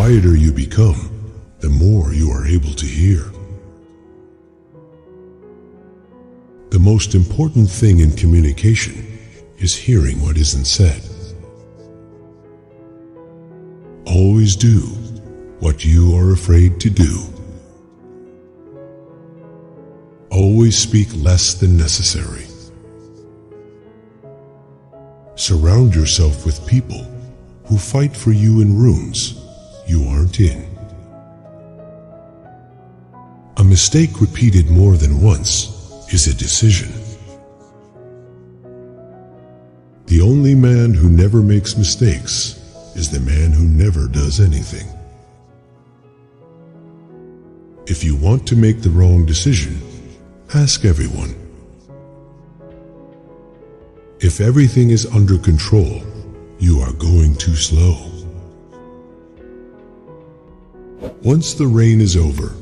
quieter you become, the more you are able to hear. The most important thing in communication is hearing what isn't said. Always do what you are afraid to do. Always speak less than necessary. Surround yourself with people who fight for you in rooms you aren't in. A mistake repeated more than once is a decision. The only man who never makes mistakes is the man who never does anything. If you want to make the wrong decision, ask everyone. If everything is under control, you are going too slow. Once the rain is over,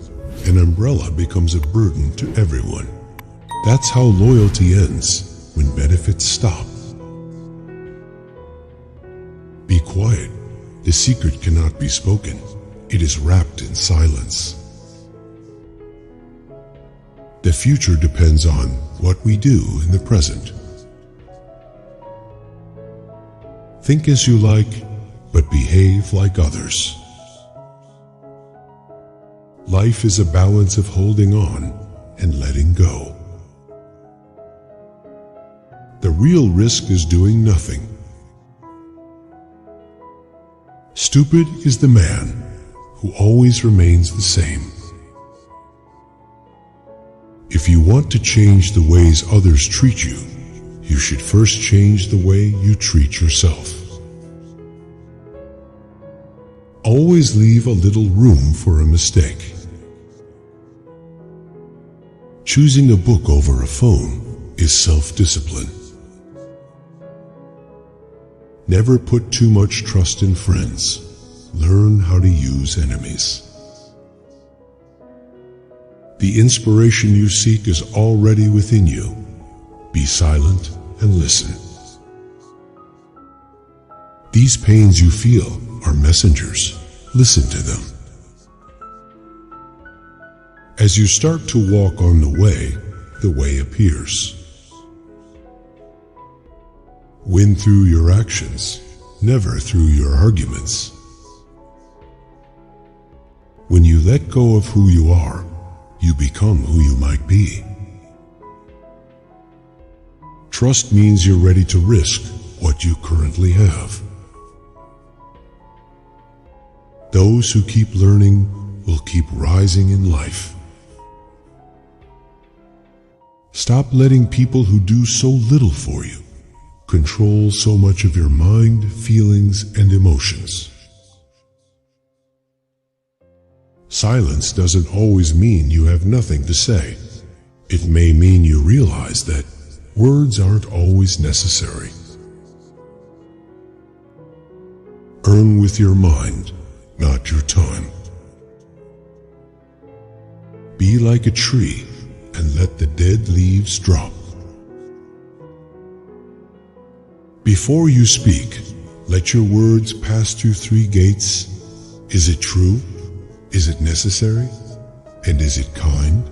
an umbrella becomes a burden to everyone. That's how loyalty ends when benefits stop. Be quiet. The secret cannot be spoken. It is wrapped in silence. The future depends on what we do in the present. Think as you like, but behave like others. Life is a balance of holding on and letting go. The real risk is doing nothing. Stupid is the man who always remains the same. If you want to change the ways others treat you, you should first change the way you treat yourself. Always leave a little room for a mistake. Choosing a book over a phone is self-discipline. Never put too much trust in friends. Learn how to use enemies. The inspiration you seek is already within you. Be silent and listen. These pains you feel are messengers. Listen to them. As you start to walk on the way appears. Win through your actions, never through your arguments. When you let go of who you are, you become who you might be. Trust means you're ready to risk what you currently have. Those who keep learning will keep rising in life. Stop letting people who do so little for you control so much of your mind, feelings, and emotions. Silence doesn't always mean you have nothing to say. It may mean you realize that words aren't always necessary. Earn with your mind, not your time. Be like a tree and let the dead leaves drop. Before you speak, let your words pass through 3 gates. Is it true? Is it necessary? And is it kind?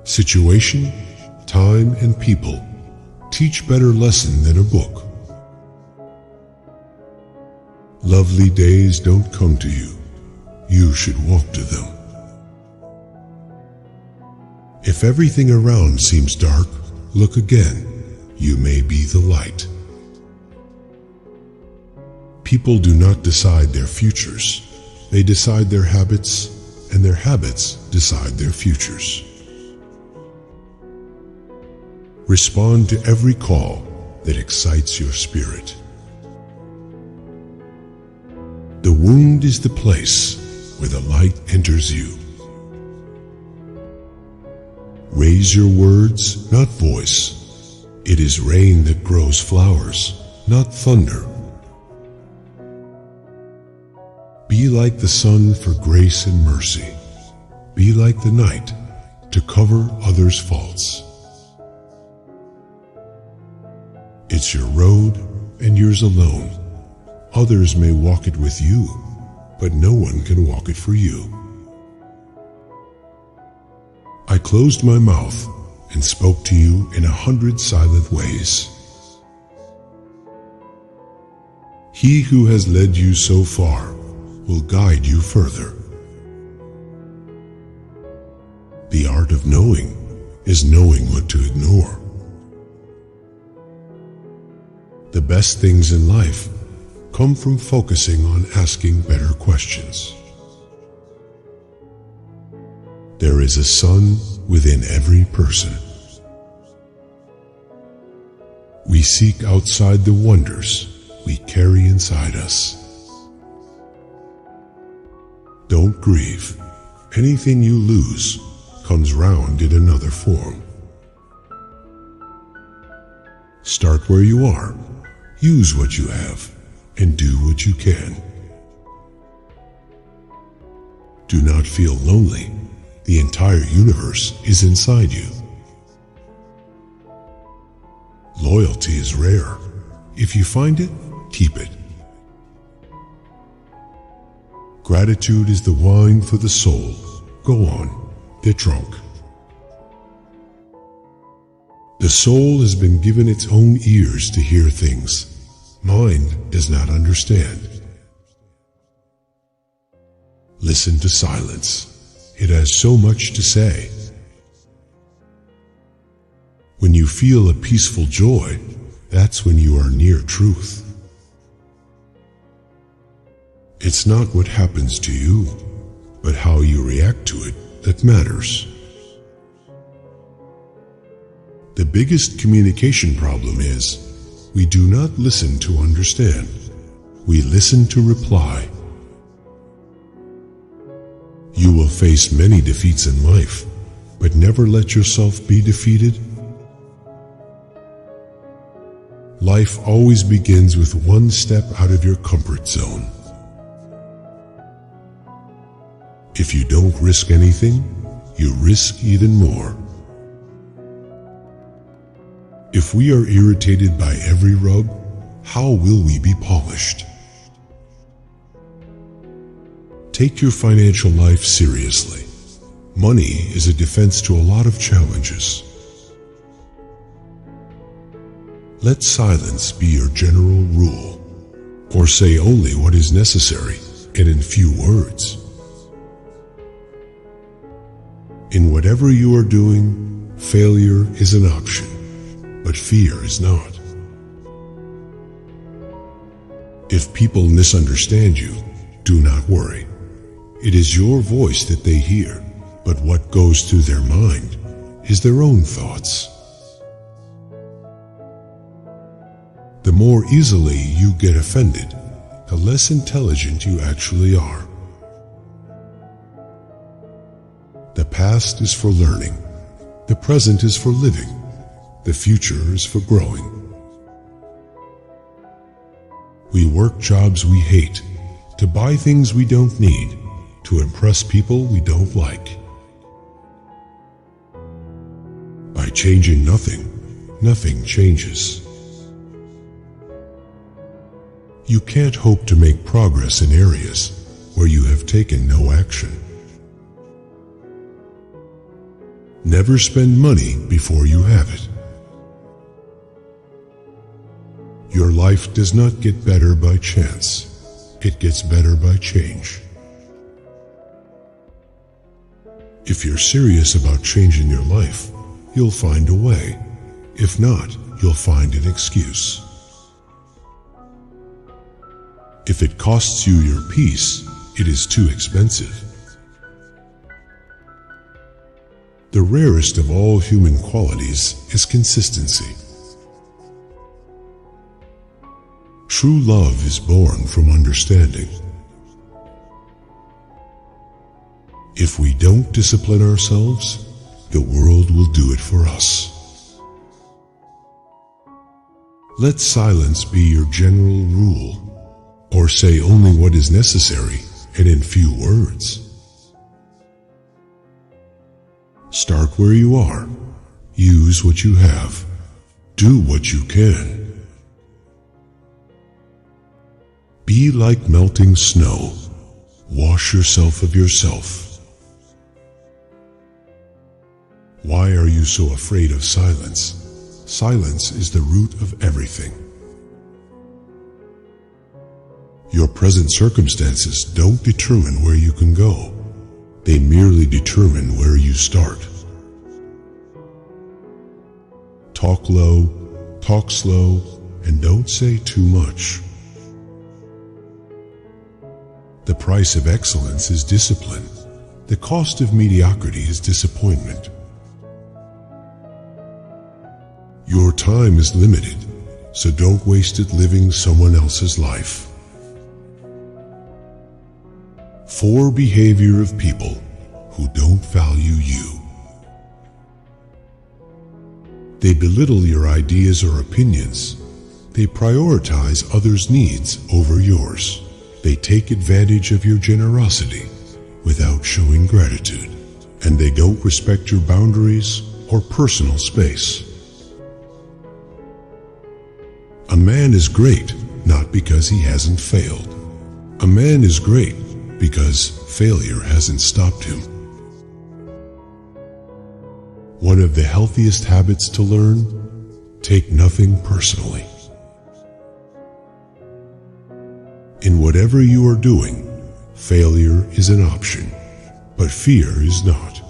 Situation, time, and people teach better lesson than a book. Lovely days don't come to you. You should walk to them. If everything around seems dark, look again. You may be the light. People do not decide their futures. They decide their habits, and their habits decide their futures. Respond to every call that excites your spirit. The wound is the place where the light enters you. Raise your words, not voice. It is rain that grows flowers, not thunder. Be like the sun for grace and mercy. Be like the night to cover others' faults. It's your road and yours alone. Others may walk it with you, but no one can walk it for you. I closed my mouth and spoke to you in 100 silent ways. He who has led you so far will guide you further. The art of knowing is knowing what to ignore. The best things in life come from focusing on asking better questions. There is a sun within every person. We seek outside the wonders we carry inside us. Don't grieve. Anything you lose comes round in another form. Start where you are. Use what you have and do what you can. Do not feel lonely. The entire universe is inside you. Loyalty is rare. If you find it, keep it. Gratitude is the wine for the soul. Go on, get drunk. The soul has been given its own ears to hear things mind does not understand. Listen to silence. It has so much to say. When you feel a peaceful joy, that's when you are near truth. It's not what happens to you, but how you react to it that matters. The biggest communication problem is we do not listen to understand. We listen to reply. You will face many defeats in life, but never let yourself be defeated. Life always begins with one step out of your comfort zone. If you don't risk anything, you risk even more. If we are irritated by every rub, how will we be polished? Take your financial life seriously. Money is a defense to a lot of challenges. Let silence be your general rule, or say only what is necessary and in few words. In whatever you are doing, failure is an option, but fear is not. If people misunderstand you, do not worry. It is your voice that they hear, but what goes through their mind is their own thoughts. The more easily you get offended, the less intelligent you actually are. The past is for learning. The present is for living. The future is for growing. We work jobs we hate, to buy things we don't need, to impress people we don't like. By changing nothing, nothing changes. You can't hope to make progress in areas where you have taken no action. Never spend money before you have it. Your life does not get better by chance. It gets better by change. If you're serious about changing your life, you'll find a way. If not, you'll find an excuse. If it costs you your peace, it is too expensive. The rarest of all human qualities is consistency. True love is born from understanding. If we don't discipline ourselves, the world will do it for us. Let silence be your general rule, or say only what is necessary and in few words. Start where you are. Use what you have. Do what you can. Be like melting snow. Wash yourself of yourself. Why are you so afraid of silence? Silence is the root of everything. Your present circumstances don't determine where you can go. They merely determine where you start. Talk low, talk slow, and don't say too much. The price of excellence is discipline. The cost of mediocrity is disappointment. Your time is limited, so don't waste it living someone else's life. 4 behavior of people who don't value you. They belittle your ideas or opinions. They prioritize others' needs over yours. They take advantage of your generosity without showing gratitude. And they don't respect your boundaries or personal space. A man is great not because he hasn't failed. A man is great because failure hasn't stopped him. One of the healthiest habits to learn: take nothing personally. In whatever you are doing, failure is an option, but fear is not.